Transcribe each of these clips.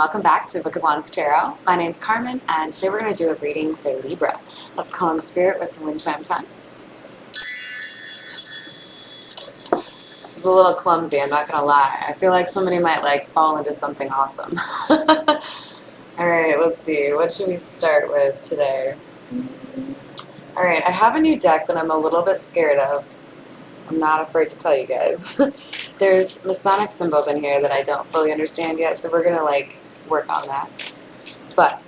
welcome back to Book of Wands Tarot. My name's Carmen, and today we're going to do a reading for Libra. Let's call in spirit with some wind chime time. It's a little clumsy, I'm not going to lie. I feel like somebody might fall into something awesome. Alright, let's see. What should we start with today? Alright, I have a new deck that I'm a little bit scared of. I'm not afraid to tell you guys. There's Masonic symbols in here that I don't fully understand yet, so we're going to work on that. But,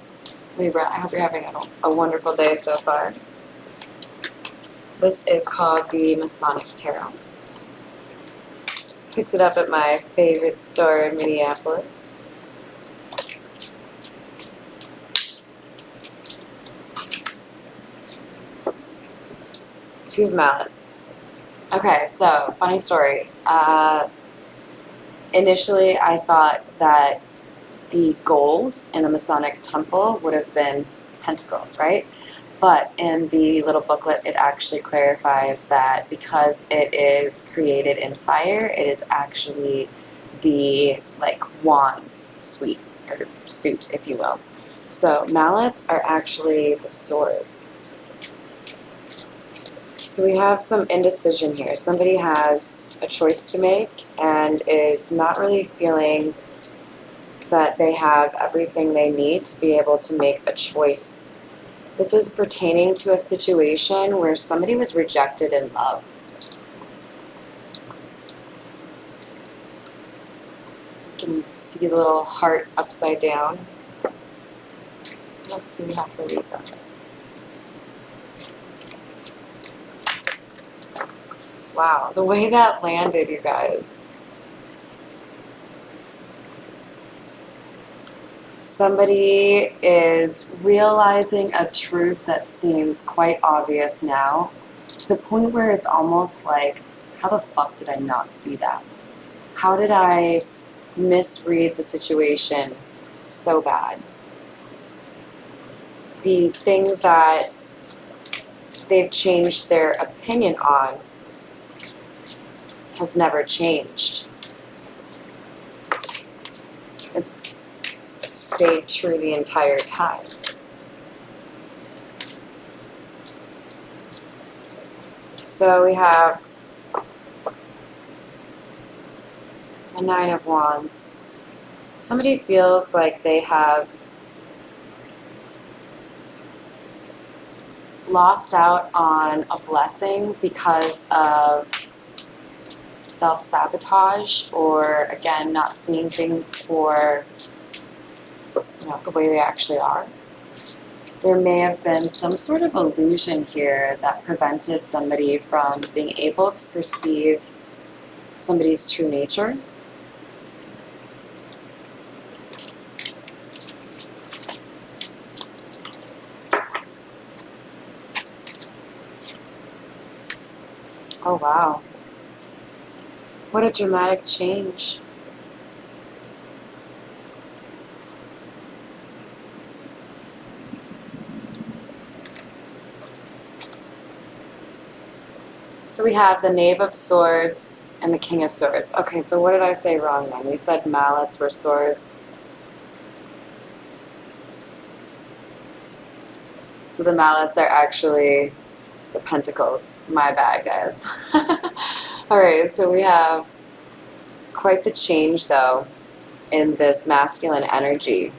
Libra, I hope you're having a wonderful day so far. This is called the Masonic Tarot. Picked it up at my favorite store in Minneapolis. Two of Mallets. Okay, so, funny story. Initially, I thought that the gold in the Masonic temple would have been pentacles, right? But in the little booklet, it actually clarifies that because it is created in fire, it is actually the, wands suite, or suit, if you will. So, mallets are actually the swords. So we have some indecision here. Somebody has a choice to make and is not really feeling that they have everything they need to be able to make a choice. This is pertaining to a situation where somebody was rejected in love. You can see the little heart upside down. What else do we have for Libra? Wow, the way that landed, you guys. Somebody is realizing a truth that seems quite obvious now, to the point where it's almost like, how the fuck did I not see that? How did I misread the situation so bad? The thing that they've changed their opinion on has never changed. It's stayed true the entire time. So we have a Nine of Wands. Somebody feels like they have lost out on a blessing because of self-sabotage, or again, not seeing things for the way they actually are. There may have been some sort of illusion here that prevented somebody from being able to perceive somebody's true nature. Oh wow. What a dramatic change. So we have the Knave of Swords and the King of Swords. Okay, so what did I say wrong then? We said mallets were swords. So the mallets are actually the pentacles. My bad, guys. Alright, so we have quite the change, though, in this masculine energy.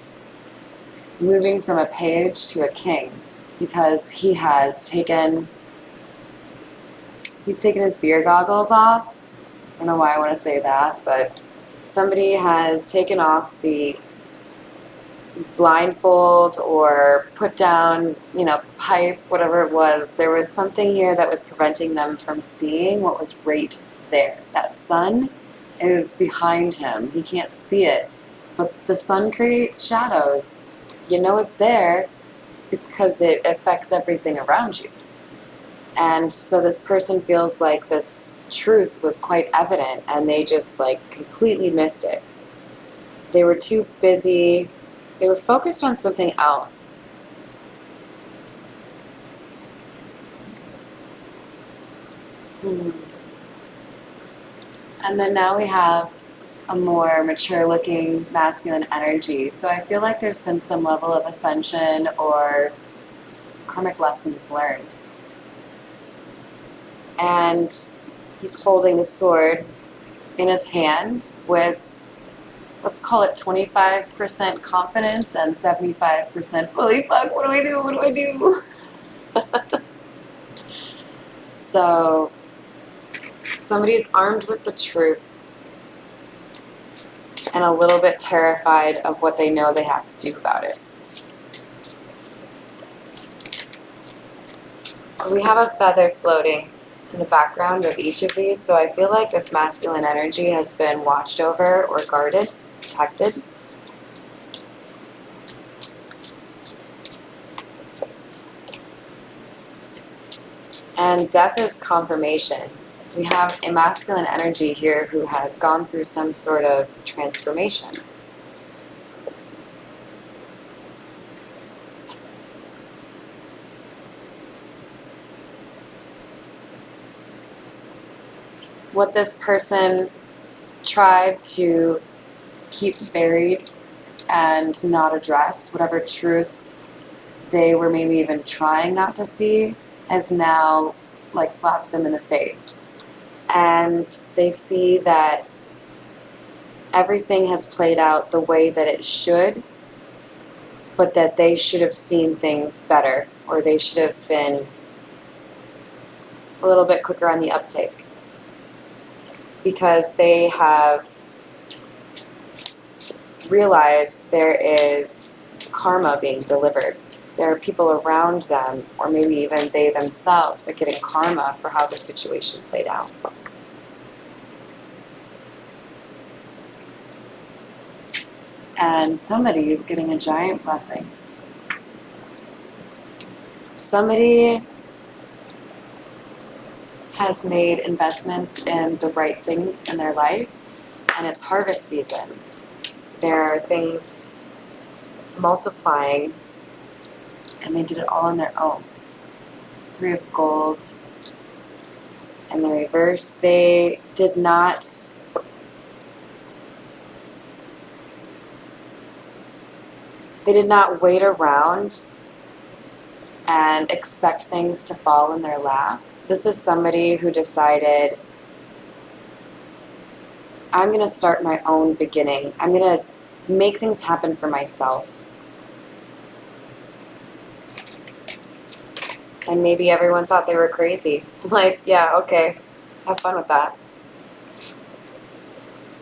Moving from a page to a king, because he's taken his beer goggles off. I don't know why I want to say that, but somebody has taken off the blindfold or put down, pipe, whatever it was. There was something here that was preventing them from seeing what was right there. That sun is behind him. He can't see it, but the sun creates shadows. You know it's there because it affects everything around you. And so this person feels like this truth was quite evident and they just completely missed it. They were too busy. They were focused on something else. And then now we have a more mature looking masculine energy. So I feel like there's been some level of ascension or some karmic lessons learned. And he's holding the sword in his hand with, let's call it 25% confidence and 75% holy fuck, what do I do? What do I do? So somebody's armed with the truth and a little bit terrified of what they know they have to do about it. We have a feather floating in the background of each of these, so I feel like this masculine energy has been watched over or guarded, protected. And death is confirmation. We have a masculine energy here who has gone through some sort of transformation. What this person tried to keep buried and not address, whatever truth they were maybe even trying not to see, has now like slapped them in the face. And they see that everything has played out the way that it should, but that they should have seen things better, or they should have been a little bit quicker on the uptake, because they have realized there is karma being delivered. There are people around them, or maybe even they themselves, are getting karma for how the situation played out. And somebody is getting a giant blessing. Somebody has made investments in the right things in their life, and it's harvest season. There are things multiplying, and they did it all on their own. 3 of gold. In the reverse, they did not wait around and expect things to fall in their lap. This is somebody who decided, I'm going to start my own beginning. I'm going to make things happen for myself. And maybe everyone thought they were crazy. Like, yeah, okay, have fun with that.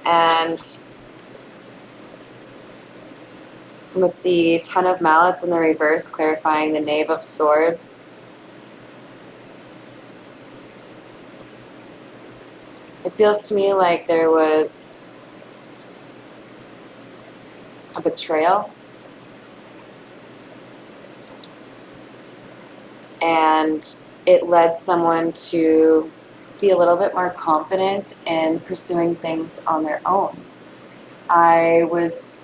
And with the 10 of mallets in the reverse, clarifying the knave of swords, it feels to me like there was a betrayal. And it led someone to be a little bit more confident in pursuing things on their own. I was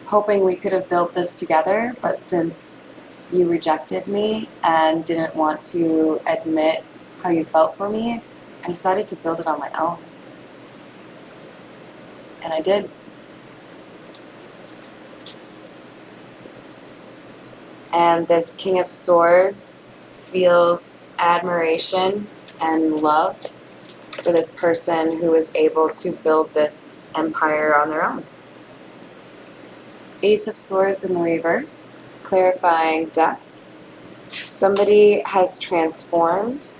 hoping we could have built this together, but since you rejected me and didn't want to admit how you felt for me, I decided to build it on my own. And I did. And this King of Swords feels admiration and love for this person who was able to build this empire on their own. Ace of Swords in the reverse, clarifying death. Somebody has transformed,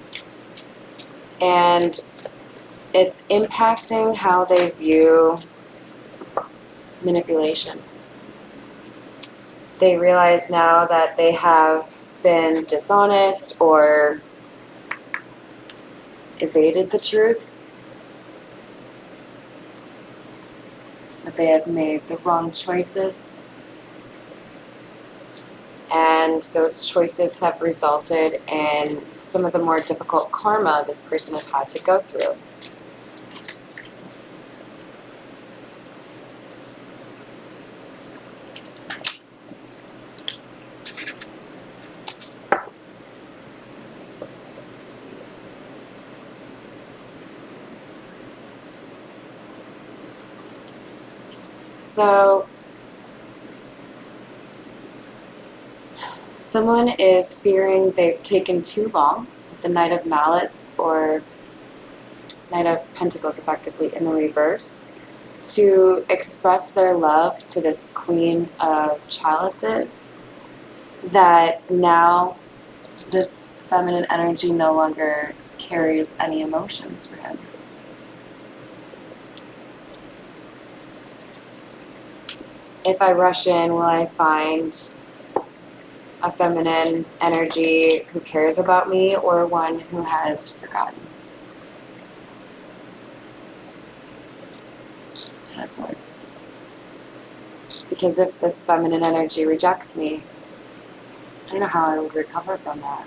and it's impacting how they view manipulation. They realize now that they have been dishonest or evaded the truth, that they have made the wrong choices, and those choices have resulted in some of the more difficult karma this person has had to go through. So someone is fearing they've taken too long with the Knight of Mallets or Knight of Pentacles effectively in the reverse to express their love to this Queen of Chalices, that now this feminine energy no longer carries any emotions for him. If I rush in, will I find a feminine energy who cares about me or one who has forgotten? Ten of Swords. Because if this feminine energy rejects me, I don't know how I would recover from that.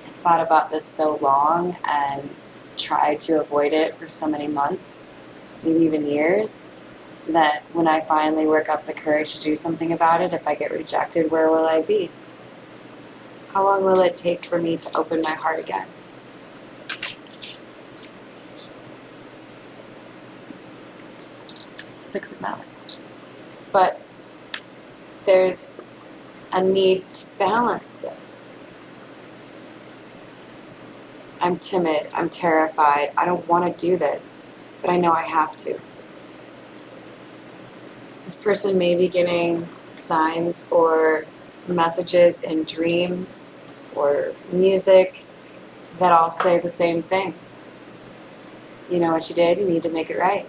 I've thought about this so long and tried to avoid it for so many months, maybe even years, that when I finally work up the courage to do something about it, if I get rejected, where will I be? How long will it take for me to open my heart again? Six of Mallets. But there's a need to balance this. I'm timid, I'm terrified, I don't want to do this, but I know I have to. This person may be getting signs or messages in dreams or music that all say the same thing. You know what you did, you need to make it right.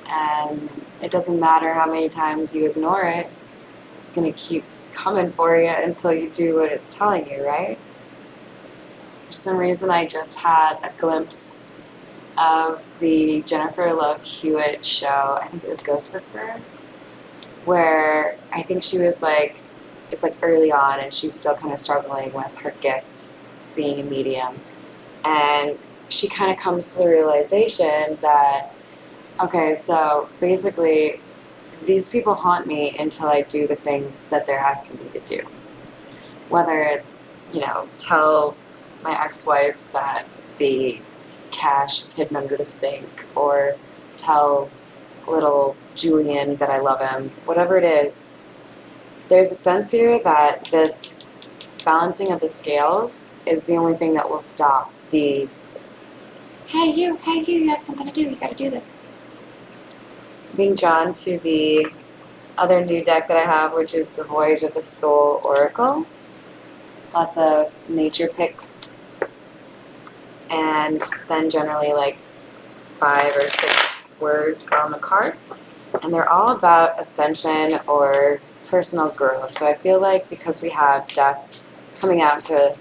And it doesn't matter how many times you ignore it, it's going to keep coming for you until you do what it's telling you, right? For some reason, I just had a glimpse of the Jennifer Love Hewitt show, I think it was Ghost Whisperer, where I think she was like, it's like early on and she's still kind of struggling with her gift, being a medium. And she kind of comes to the realization that, okay, so basically these people haunt me until I do the thing that they're asking me to do. Whether it's, you know, tell my ex-wife that the cash is hidden under the sink, or tell little Julian that I love him, whatever it is, there's a sense here that this balancing of the scales is the only thing that will stop the, hey you, you have something to do, you gotta do this. Being drawn to the other new deck that I have, which is the Voyage of the Soul Oracle. Lots of nature picks, and then generally like 5 or 6 words on the card, and they're all about ascension or personal growth. So I feel like because we have death coming out to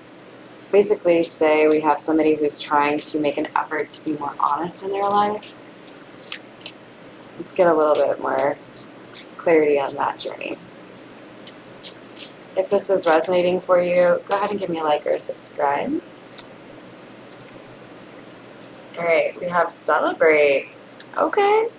basically say we have somebody who's trying to make an effort to be more honest in their life, let's get a little bit more clarity on that journey. If this is resonating for you, go ahead and give me a like or a subscribe. Alright, we have Celebrate. Okay.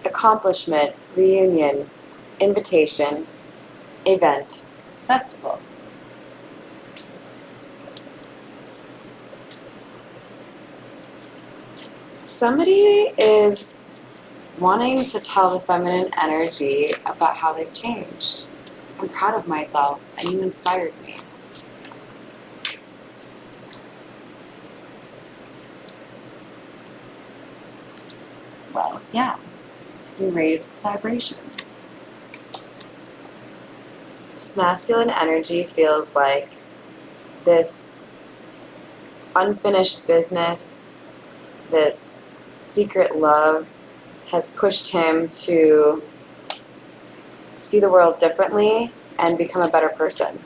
Accomplishment, reunion, invitation, event, festival. Somebody is wanting to tell the feminine energy about how they've changed. I'm proud of myself, and you inspired me. Well, yeah, you raised the vibration. This masculine energy feels like this unfinished business, this secret love has pushed him to see the world differently and become a better person.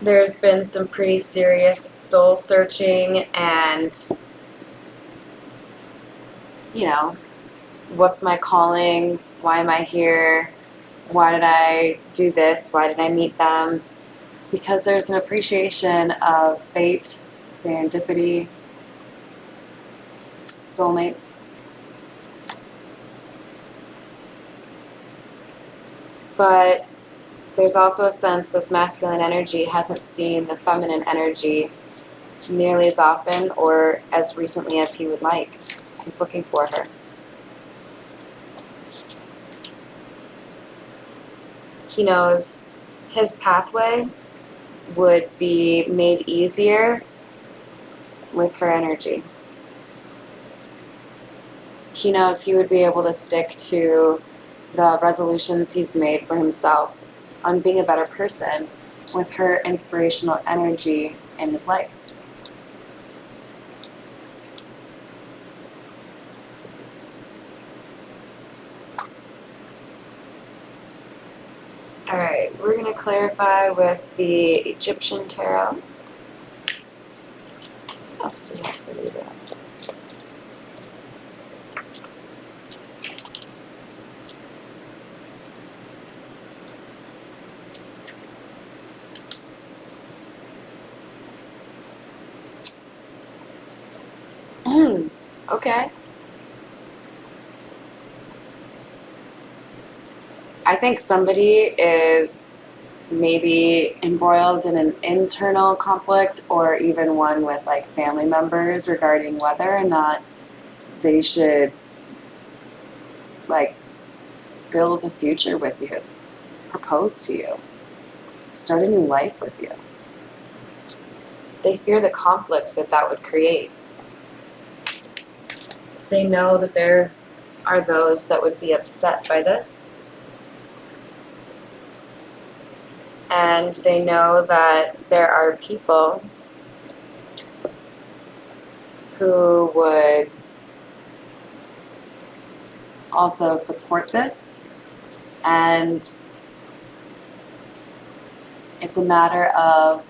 There's been some pretty serious soul searching and, you know, what's my calling? Why am I here? Why did I do this? Why did I meet them? Because there's an appreciation of fate, serendipity, soulmates. But there's also a sense this masculine energy hasn't seen the feminine energy nearly as often or as recently as he would like. He's looking for her. He knows his pathway would be made easier with her energy. He knows he would be able to stick to the resolutions he's made for himself on being a better person with her inspirational energy in his life. Alright, we're going to clarify with the Egyptian tarot. What else do we have for Libra? Okay. I think somebody is maybe embroiled in an internal conflict or even one with like family members regarding whether or not they should like build a future with you, propose to you, start a new life with you. They fear the conflict that that would create. They know that there are those that would be upset by this. And they know that there are people who would also support this. And it's a matter of,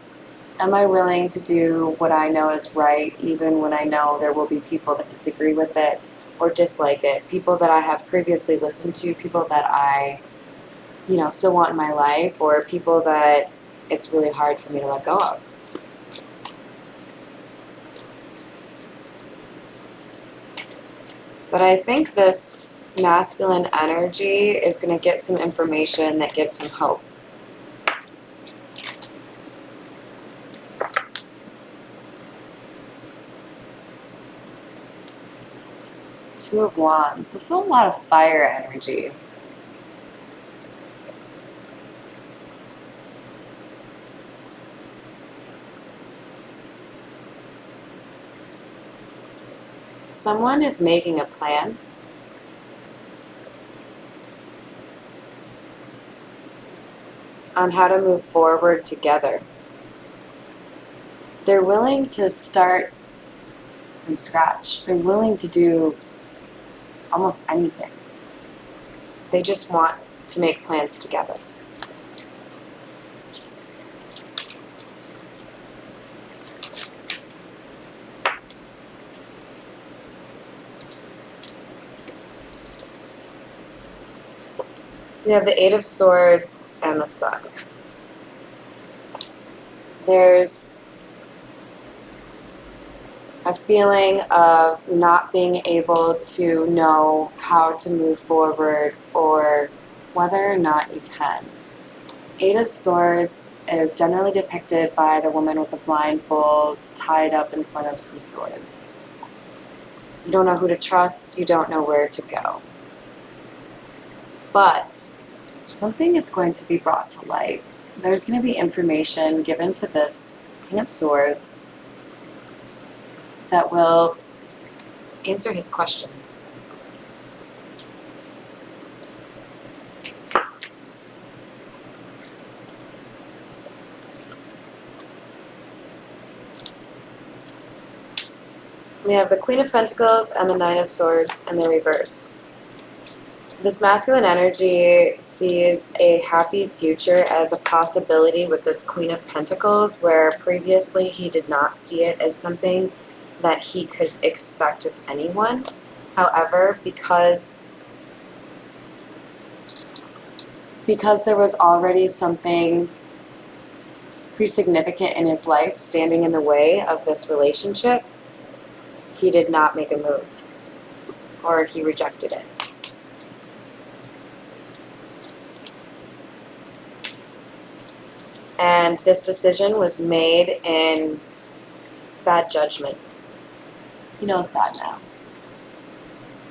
am I willing to do what I know is right, even when I know there will be people that disagree with it or dislike it, people that I have previously listened to, people that I still want in my life, or people that it's really hard for me to let go of. But I think this masculine energy is going to get some information that gives him hope. Two of Wands. This is a lot of fire energy. Someone is making a plan. On how to move forward together. They're willing to start from scratch. They're willing to do almost anything. They just want to make plans together. We have the Eight of Swords and the Sun. There's a feeling of not being able to know how to move forward or whether or not you can. Eight of Swords is generally depicted by the woman with the blindfolds tied up in front of some swords. You don't know who to trust, you don't know where to go. But something is going to be brought to light. There's going to be information given to this King of Swords that will answer his questions. We have the Queen of Pentacles and the Nine of Swords in the reverse. This masculine energy sees a happy future as a possibility with this Queen of Pentacles, where previously he did not see it as something that he could expect with anyone. However, because there was already something pretty significant in his life standing in the way of this relationship, he did not make a move. or he rejected it. And this decision was made in bad judgment. He knows that now.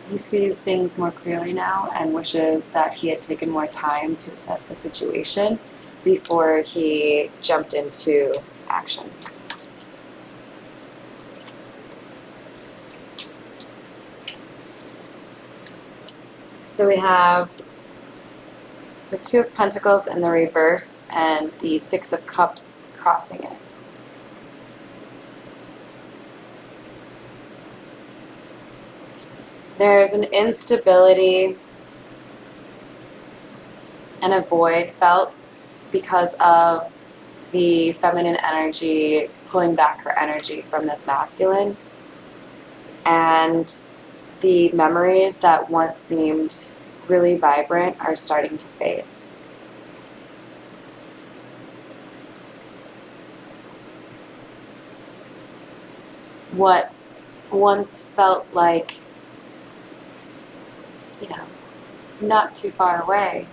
He sees things more clearly now and wishes that he had taken more time to assess the situation before he jumped into action. So we have the Two of Pentacles in the reverse and the Six of Cups crossing it. There's an instability and a void felt because of the feminine energy pulling back her energy from this masculine, and the memories that once seemed really vibrant are starting to fade. What once felt like, you know, not too far away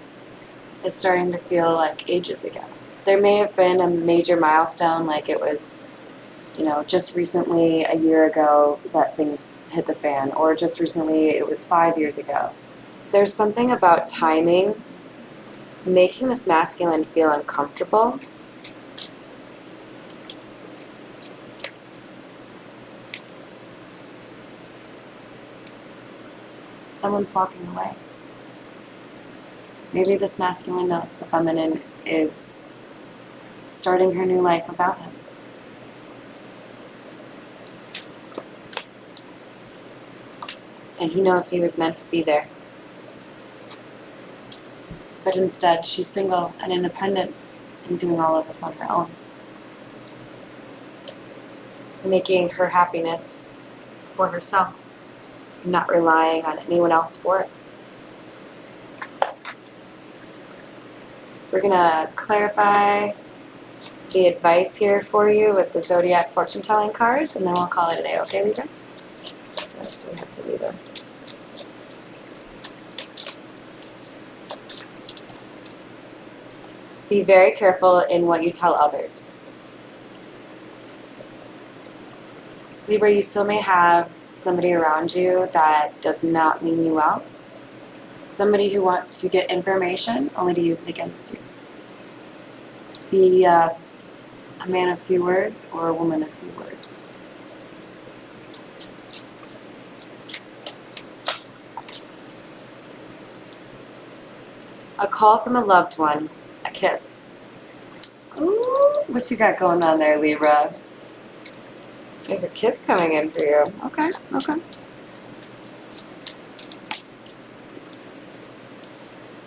is starting to feel like ages ago. There may have been a major milestone, like it was, you know, just recently, a year ago, that things hit the fan, or just recently, it was 5 years ago. There's something about timing making this masculine feel uncomfortable. Someone's walking away. Maybe this masculine knows the feminine is starting her new life without him. And he knows he was meant to be there. But instead, she's single and independent and doing all of this on her own. Making her happiness for herself, not relying on anyone else for it. We're going to clarify the advice here for you with the Zodiac fortune telling cards, and then we'll call it a day. Okay, Libra? Yes, we have to Libra. Be very careful in what you tell others. Libra, you still may have somebody around you that does not mean you well. Somebody who wants to get information only to use it against you. Be a man of few words or a woman of few words. A call from a loved one. A kiss. Ooh, what you got going on there, Libra? There's a kiss coming in for you. Okay, okay.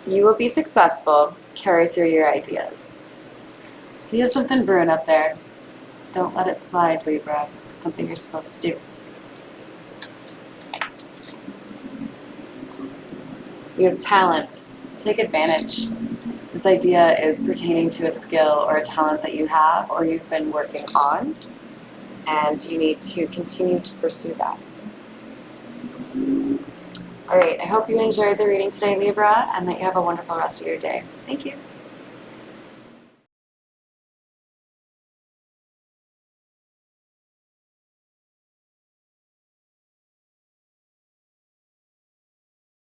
You will be successful. Carry through your ideas. So you have something brewing up there. Don't let it slide, Libra. It's something you're supposed to do. You have talent. Take advantage. This idea is pertaining to a skill or a talent that you have or you've been working on, and you need to continue to pursue that. All right, I hope you enjoyed the reading today, Libra, and that you have a wonderful rest of your day. Thank you.